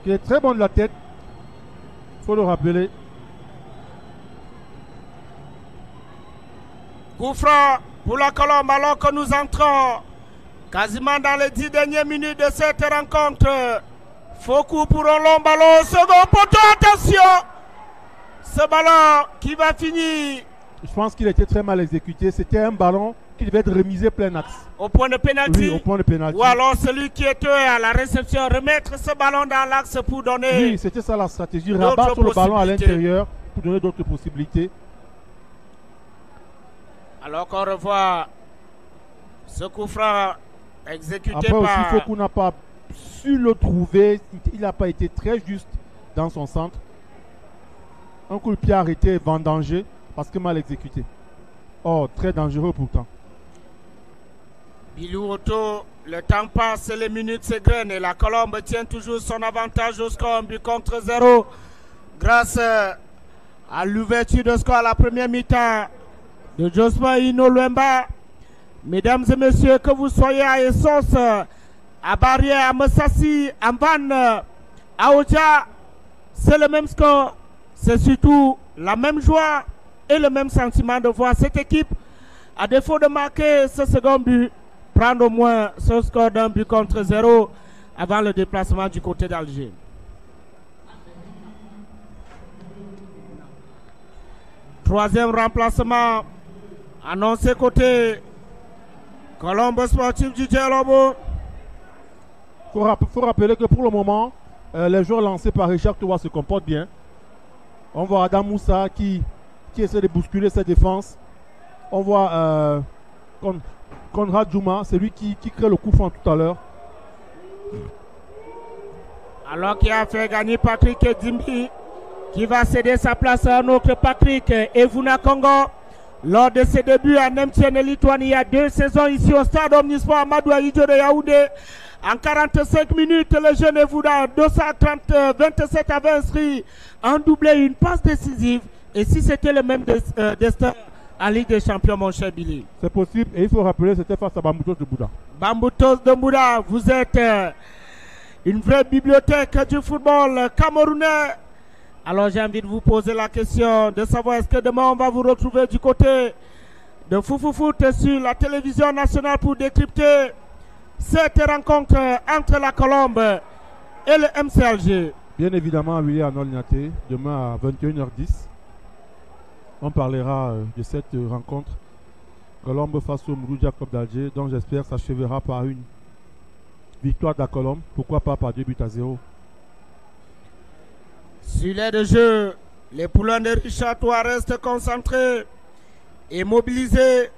qui est très bon de la tête. Il faut le rappeler. Coup franc pour la Colombe alors que nous entrons quasiment dans les 10 dernières minutes de cette rencontre. Faux coup pour un long ballon. Second poteau, attention! Ce ballon qui va finir Je pense qu'il était très mal exécuté. C'était un ballon qui devait être remisé plein axe. Au point de pénalty. Oui, au point de pénalty. Ou alors celui qui était à la réception, remettre ce ballon dans l'axe pour donner... Oui, c'était ça la stratégie. Rabattre le ballon à l'intérieur pour donner d'autres possibilités. Alors qu'on revoit ce coup franc exécuté Après par... aussi, Fokou n'a pas su le trouver. Il n'a pas été très juste dans son centre. Un coup de pied arrêté, vendangé, parce que mal exécuté. Oh, très dangereux pourtant. Bilou Otto, le temps passe, les minutes s'égrènent et la Colombe tient toujours son avantage au score, un but contre 0 grâce à l'ouverture de score à la première mi-temps de Josma Inolwemba. Mesdames et messieurs, que vous soyez à Essos, à Barrière, à Messassi, à Van, à Oja, c'est le même score. C'est surtout la même joie et le même sentiment de voir cette équipe, à défaut de marquer ce second but, prendre au moins ce score d'un but contre 0 avant le déplacement du côté d'Alger. Troisième remplacement annoncé côté Colombe Sportif du Djelobo. Il faut rappeler que pour le moment, les joueurs lancés par Richard Toua se comportent bien. On voit Adam Moussa qui essaie de bousculer sa défense. On voit Conrad Djouma, c'est lui qui crée le coup franc tout à l'heure. Alors qu'il a fait gagner Patrick Dimbi, qui va céder sa place à un autre Patrick Evuna Congo. Lors de ses débuts à Nemtien et Lituanie, il y a 2 saisons ici au stade Omnisport Amadou Ahidjo de Yaoundé. En 45 minutes, le jeune Evuna 27 avait inscrit un doublé, une passe décisive. Et si c'était le même destin en Ligue des Champions, mon cher Billy? C'est possible et il faut rappeler c'était face à Bamboutos de Bouddha. Bamboutos de Bouddha, vous êtes une vraie bibliothèque du football camerounais. Alors j'ai envie de vous poser la question de savoir est-ce que demain on va vous retrouver du côté de Foufou Foot sur la télévision nationale pour décrypter cette rencontre entre la Colombe et le MC Alger. Bien évidemment, Willy Arnold Niaté, demain à 21h10. On parlera de cette rencontre Colombe face au Mouloud Jacob d'Alger, dont j'espère s'achèvera par une victoire de la Colombe, pourquoi pas par 2-0. Sur l'aide de jeu, les poulains de Richard Toua restent concentrés et mobilisés.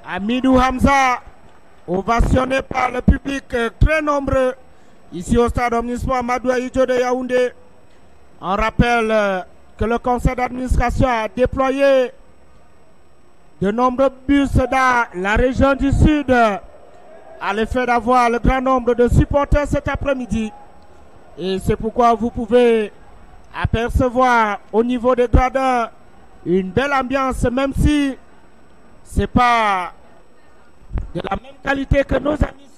Amidou Hamza, ovationné par le public très nombreux ici au stade Omnisport Amadou Ahidjo de Yaoundé. On rappelle que le conseil d'administration a déployé de nombreux bus dans la région du Sud à l'effet d'avoir le grand nombre de supporters cet après-midi. Et c'est pourquoi vous pouvez apercevoir au niveau des gradins une belle ambiance, même si ce n'est pas de la même qualité que nos amis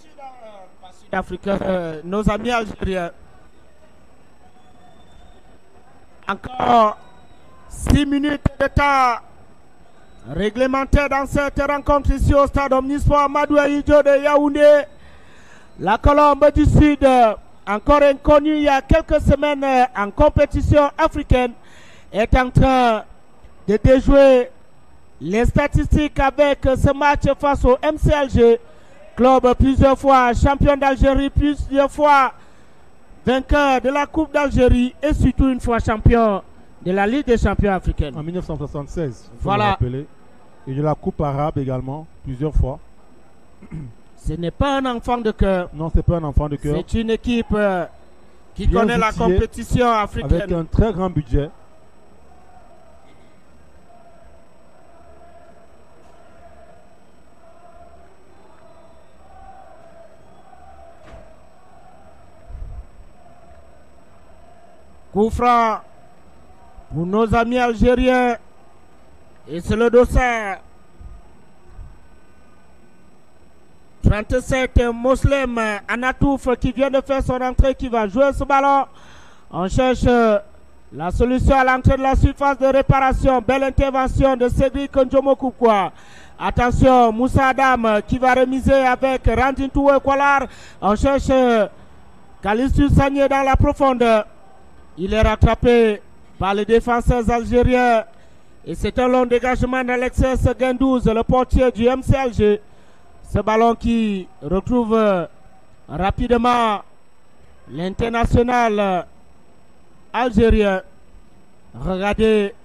sud-africains, nos amis algériens. Encore 6 minutes de temps réglementaire dans cette rencontre ici au stade Omnisport Amadou Ahidjo de Yaoundé. La Colombe du Sud, encore inconnue il y a quelques semaines en compétition africaine, est en train de déjouer les statistiques avec ce match face au MC Alger, club plusieurs fois champion d'Algérie, plusieurs fois vainqueur de la Coupe d'Algérie et surtout une fois champion de la Ligue des champions africaine. En 1976, voilà. Et de la Coupe arabe également, plusieurs fois. Ce n'est pas un enfant de cœur. Non, ce n'est pas un enfant de cœur. C'est une équipe qui connaît la compétition africaine. Avec un très grand budget. Coup franc pour nos amis algériens. Et c'est le dossard 37 Moslem Anatouf qui vient de faire son entrée, qui va jouer ce ballon. On cherche la solution à l'entrée de la surface de réparation. Belle intervention de Cédric Ndjomokoukwa. Attention, Moussa Adam qui va remiser avec Randin Toué Kwalar. On cherche Kalistus Sagné dans la profondeur. Il est rattrapé par les défenseurs algériens Et c'est un long dégagement d'Alexis Gendouzi, le portier du MC Alger. Ce ballon qui retrouve rapidement l'international algérien. Regardez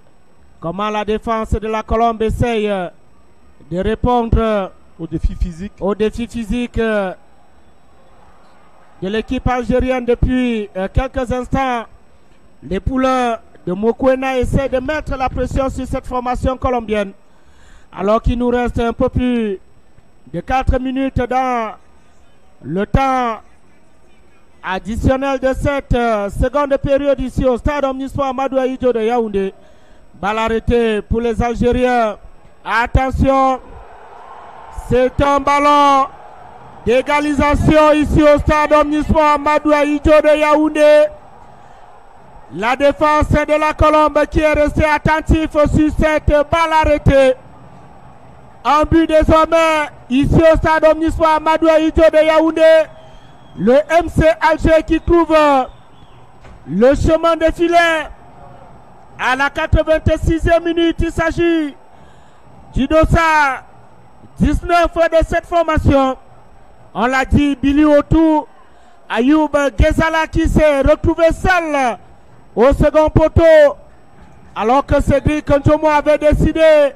comment la défense de la Colombe essaye de répondre au défi physique. De l'équipe algérienne depuis quelques instants. Les poulains de Mokoena essaient de mettre la pression sur cette formation colombienne. Alors qu'il nous reste un peu plus de 4 minutes dans le temps additionnel de cette seconde période ici au stade Omnisport Amadou Ahidjo de Yaoundé. Balle arrêtée pour les Algériens. Attention, c'est un ballon d'égalisation ici au stade Omnisport Amadou Ahidjo de Yaoundé. La défense de la Colombe qui est restée attentive sur cette balle arrêtée. Un but désormais ici au stade Omnisport Amadou Ahidjo de Yaoundé. Le MC Alger qui trouve le chemin de filet à la 86e minute. Il s'agit du dossard 19 de cette formation. On l'a dit, Billy Otou, Ayoub Ghezala qui s'est retrouvé seul au second poteau, alors que Cédric Njomo avait décidé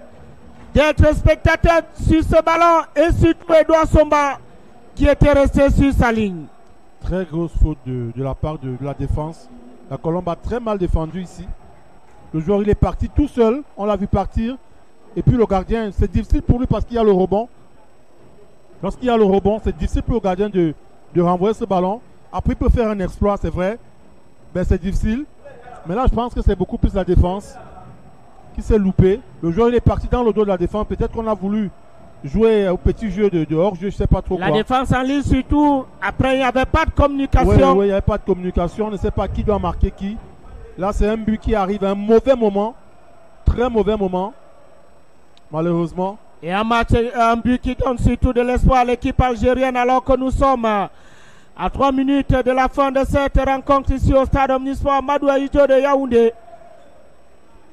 d'être spectateur sur ce ballon, et surtout Edouard Somba qui était resté sur sa ligne. Très grosse faute de la part de la défense. La Colombe a très mal défendu ici. Le joueur il est parti tout seul, on l'a vu partir. Et puis le gardien, c'est difficile pour lui parce qu'il y a le rebond. Lorsqu'il y a le rebond, c'est difficile pour le gardien de renvoyer ce ballon. Après il peut faire un exploit, c'est vrai. Mais c'est difficile. Mais là je pense que c'est beaucoup plus la défense qui s'est loupée. Le joueur il est parti dans le dos de la défense. Peut-être qu'on a voulu jouer au petit jeu de hors-jeu, je ne sais pas trop quoi. La défense en ligne surtout, après il n'y avait pas de communication. Oui, il n'y avait pas de communication, on ne sait pas qui doit marquer qui. Là c'est un but qui arrive à un mauvais moment, très mauvais moment, malheureusement. Et un but qui donne surtout de l'espoir à l'équipe algérienne alors que nous sommes à 3 minutes de la fin de cette rencontre ici au stade Omnisport Amadou Ahidjo de Yaoundé.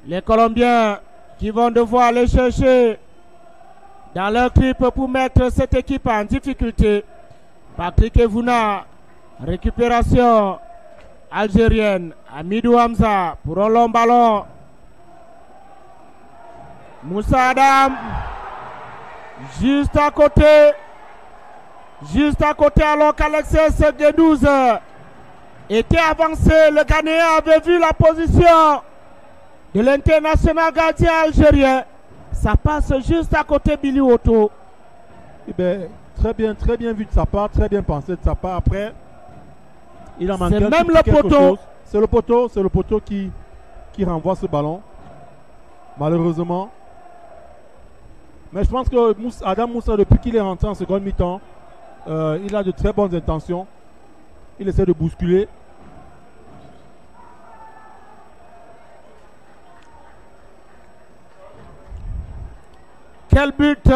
Les Colombiens qui vont devoir aller chercher dans leur trip pour mettre cette équipe en difficulté. Patrick Evouna, récupération algérienne. Amidou Hamza pour un long ballon. Moussa Adam, juste à côté alors qu'Alexis Gendouzi était avancé. Le Ghanéen avait vu la position de l'international gardien algérien. Ça passe juste à côté Billy Oto. Eh bien, très bien vu de sa part, très bien pensé de sa part. Après, il a manqué un même petit le poteau. C'est le poteau qui renvoie ce ballon. Malheureusement. Mais je pense que Adam Moussa, depuis qu'il est rentré en seconde mi-temps, il a de très bonnes intentions. Il essaie de bousculer. Quel but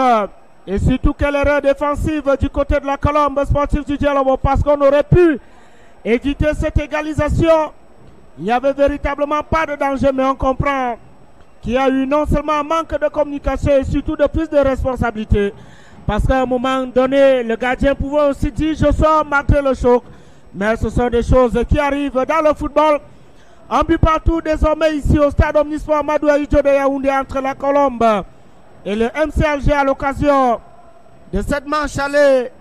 et surtout quelle erreur défensive du côté de la Colombe sportive du Dialobo, parce qu'on aurait pu éviter cette égalisation. Il n'y avait véritablement pas de danger, mais on comprend qu'il y a eu non seulement un manque de communication et surtout de plus de responsabilité. Parce qu'à un moment donné, le gardien pouvait aussi dire je sors malgré le choc. Mais ce sont des choses qui arrivent dans le football. Un but partout désormais ici au stade Omnisport Amadou Ahidjo de Yaoundé entre la Colombe et le MC Alger à l'occasion de cette manche aller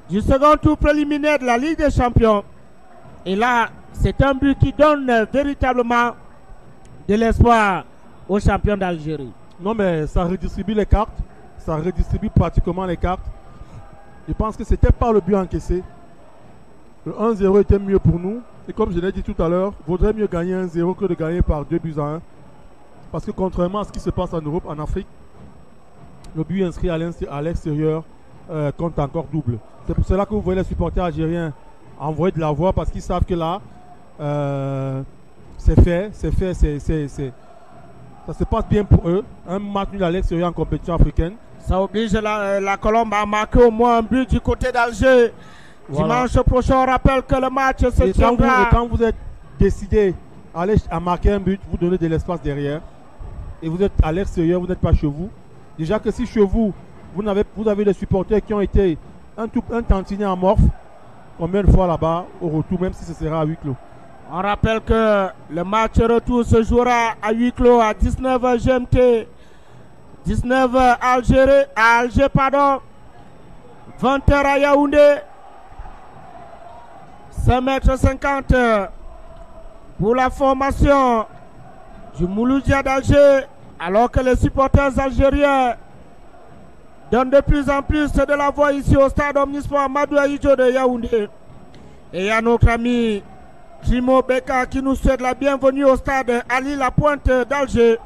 du second tour préliminaire de la Ligue des Champions. Et là, c'est un but qui donne véritablement de l'espoir aux champions d'Algérie. Non, mais ça redistribue les cartes. Ça redistribue pratiquement les cartes. Je pense que c'était pas le but encaissé. Le 1-0 était mieux pour nous. Et comme je l'ai dit tout à l'heure, il vaudrait mieux gagner 1-0 que de gagner par 2-1. Parce que contrairement à ce qui se passe en Europe, en Afrique, le but inscrit à l'extérieur compte encore double. C'est pour cela que vous voyez les supporters algériens envoyer de la voix, parce qu'ils savent que là, c'est fait. Ça se passe bien pour eux. Un match nul à l'extérieur en compétition africaine. Ça oblige la Colombe à marquer au moins un but du côté d'Alger. Voilà. Dimanche prochain, on rappelle que le match se tiendra. Et quand vous êtes décidé à marquer un but, vous donnez de l'espace derrière. et vous êtes à l'extérieur, vous n'êtes pas chez vous. Déjà que si chez vous, vous avez des supporters qui ont été un tantinet amorphe, combien de fois là-bas au retour, même si ce sera à huis clos? On rappelle que le match retour se jouera à huis clos à 19h GMT, 19h à Alger, 20h à Yaoundé, 5,50 m pour la formation du Mouloudia d'Alger, alors que les supporters algériens donnent de plus en plus de la voix ici au stade Omnisport Amadou Ahidjo de Yaoundé. Et il y a notre ami Jimo Beka qui nous souhaite la bienvenue au stade Ali Lapointe d'Alger.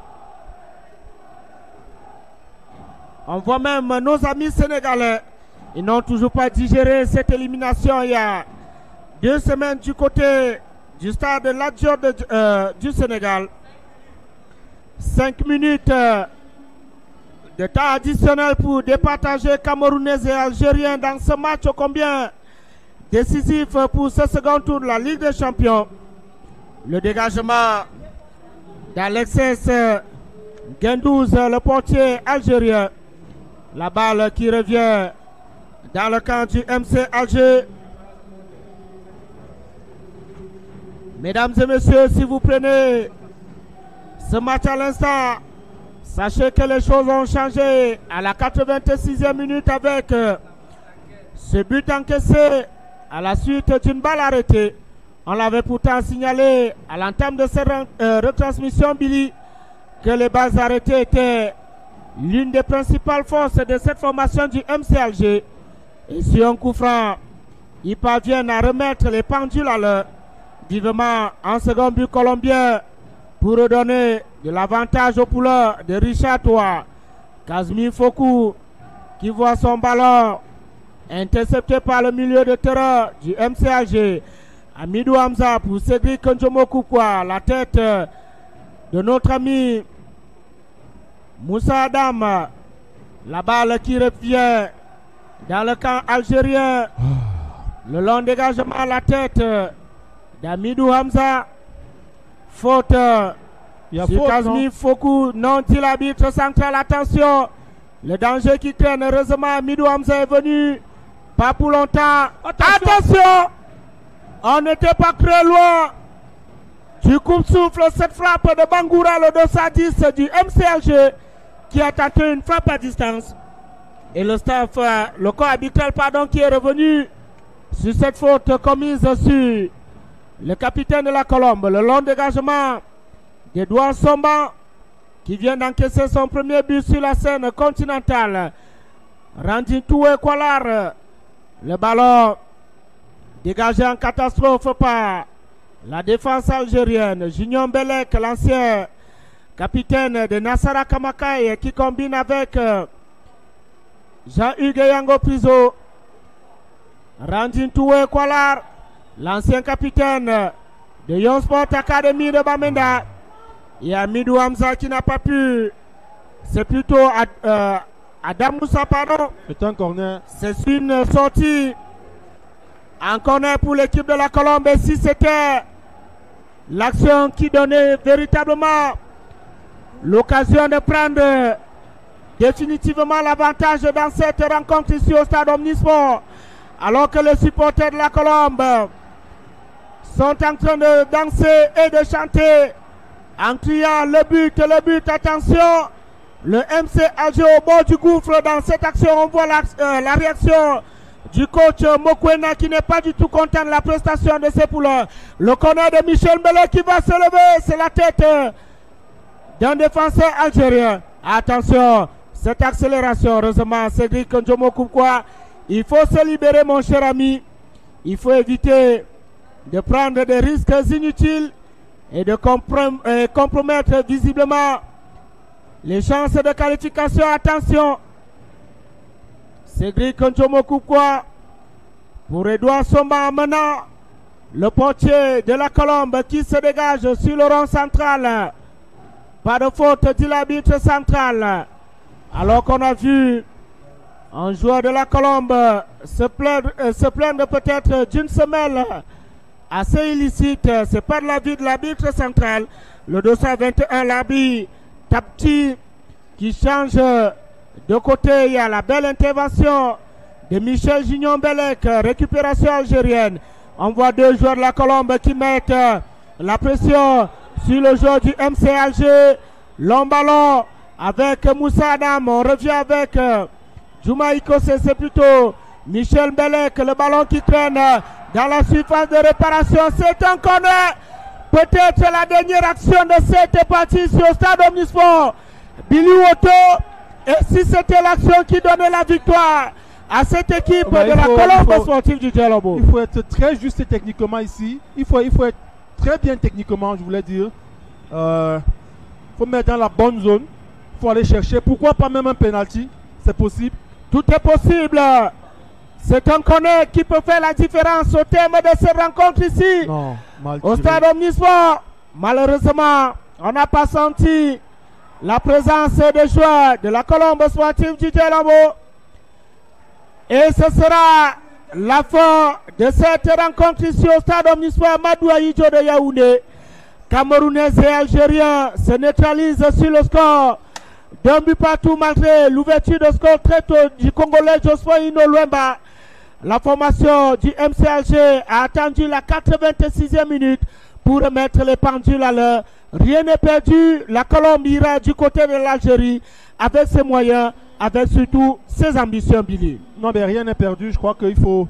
On voit même nos amis sénégalais, ils n'ont toujours pas digéré cette élimination il y a 2 semaines du côté du stade Lat Dior du Sénégal. 5 minutes de temps additionnel pour départager Camerounais et Algériens dans ce match ô combien décisif pour ce second tour de la Ligue des Champions. Le dégagement d'Alexis Gendouzi, le portier algérien. La balle qui revient dans le camp du MC Alger. Mesdames et messieurs, si vous prenez ce match à l'instant, sachez que les choses ont changé à la 86e minute avec ce but encaissé à la suite d'une balle arrêtée. On l'avait pourtant signalé à l'entame de cette retransmission, Billy, que les balles arrêtées étaient l'une des principales forces de cette formation du MC Alger. Et sur un coup franc, ils parviennent à remettre les pendules à l'heure. Vivement un second but colombien pour redonner de l'avantage aux pouleurs de Richard Toa. Kazmi Fokou qui voit son ballon intercepté par le milieu de terrain du MC Alger. Amidou Hamza pour Cédric Njomokoukwa, la tête de notre ami Moussa Adam. La balle qui revient dans le camp algérien. Le long dégagement à la tête d'Amidou Hamza. Faute sur Kazmi Fokou, non dit l'arbitre central. Attention, le danger qui traîne. Heureusement, Amidou Hamza est venu. Pas pour longtemps. Attention, on n'était pas très loin du coupe-souffle. Cette frappe de Bangoura, le 210 du MC Alger, qui a tenté une frappe à distance. Et le staff, le corps arbitral, pardon, qui est revenu sur cette faute commise sur le capitaine de la Colombe. Le long dégagement d'Edouard Somban, qui vient d'encaisser son premier but sur la scène continentale. Randi Toué Koualar, le ballon dégagé en catastrophe par la défense algérienne. Junior Belek, l'ancien capitaine de Nassara Kamakaï, qui combine avec Jean-Hugues Yango Priso. Randi Toué Koualar, l'ancien capitaine de Young Sport Academy de Bamenda. Et Amidou Hamza qui n'a pas pu. C'est plutôt Adam Moussa, pardon. C'est un corner. C'est une sortie en corner pour l'équipe de la Colombe. Et si c'était l'action qui donnait véritablement l'occasion de prendre définitivement l'avantage dans cette rencontre ici au stade Omnisport, alors que les supporters de la Colombe sont en train de danser et de chanter en criant le but, attention. Le MC Alger au bord du gouffre. Dans cette action, on voit la réaction du coach Mokwena qui n'est pas du tout content de la prestation de ses pouleurs. Le corner de Michel Mbele qui va se lever, c'est la tête d'un défenseur algérien. Attention, cette accélération, heureusement, Cédric Njomokoukwa, il faut se libérer, mon cher ami. Il faut éviter de prendre des risques inutiles et de compromettre visiblement les chances de qualification. Attention, Cédric Njomokoukwa pour Edouard Somba maintenant. Le portier de la Colombe qui se dégage sur le rond central. Pas de faute dit l'arbitre central. Alors qu'on a vu un joueur de la Colombe se plaindre peut-être d'une semelle assez illicite. C'est pas de l'avis de l'arbitre central. Le 221, l'arbitre Tapti qui change de côté. Il y a la belle intervention de Michel Gignon-Bellec. Récupération algérienne. On voit deux joueurs de la Colombe qui mettent la pression sur le joueur du MC Alger. Long ballon avec Moussa Adam. On revient avec Juma Ikose. C'est plutôt Michel Bellec. Le ballon qui traîne dans la surface de réparation. C'est un corner. Peut-être la dernière action de cette partie sur Stade Omnisport. Billy Woto. Et si c'était l'action qui donnait la victoire à cette équipe de la Colombe sportive du Djellabo. Il faut être très juste techniquement ici. Il faut être très bien techniquement, je voulais dire. Faut mettre dans la bonne zone. Il faut aller chercher. Pourquoi pas même un penalty? C'est possible. Tout est possible. C'est un corner qui peut faire la différence au terme de cette rencontre ici. Non, mal au tiré. Stade Omnisport. Malheureusement, on n'a pas senti la présence des joueurs de la Colombe sportive du Djellabo. Et ce sera la fin de cette rencontre ici au Stade Omnisport Madou Ahidjo de Yaoundé. Camerounais et Algériens se neutralisent sur le score d'un but partout malgré l'ouverture de score très tôt du Congolais Joshua Ino Luemba. La formation du MC Alger a attendu la 86e minute pour remettre les pendules à l'heure. Rien n'est perdu. La Colombe ira du côté de l'Algérie avec ses moyens, avec surtout ses ambitions, Billy. Non, mais rien n'est perdu. Je crois qu'il faut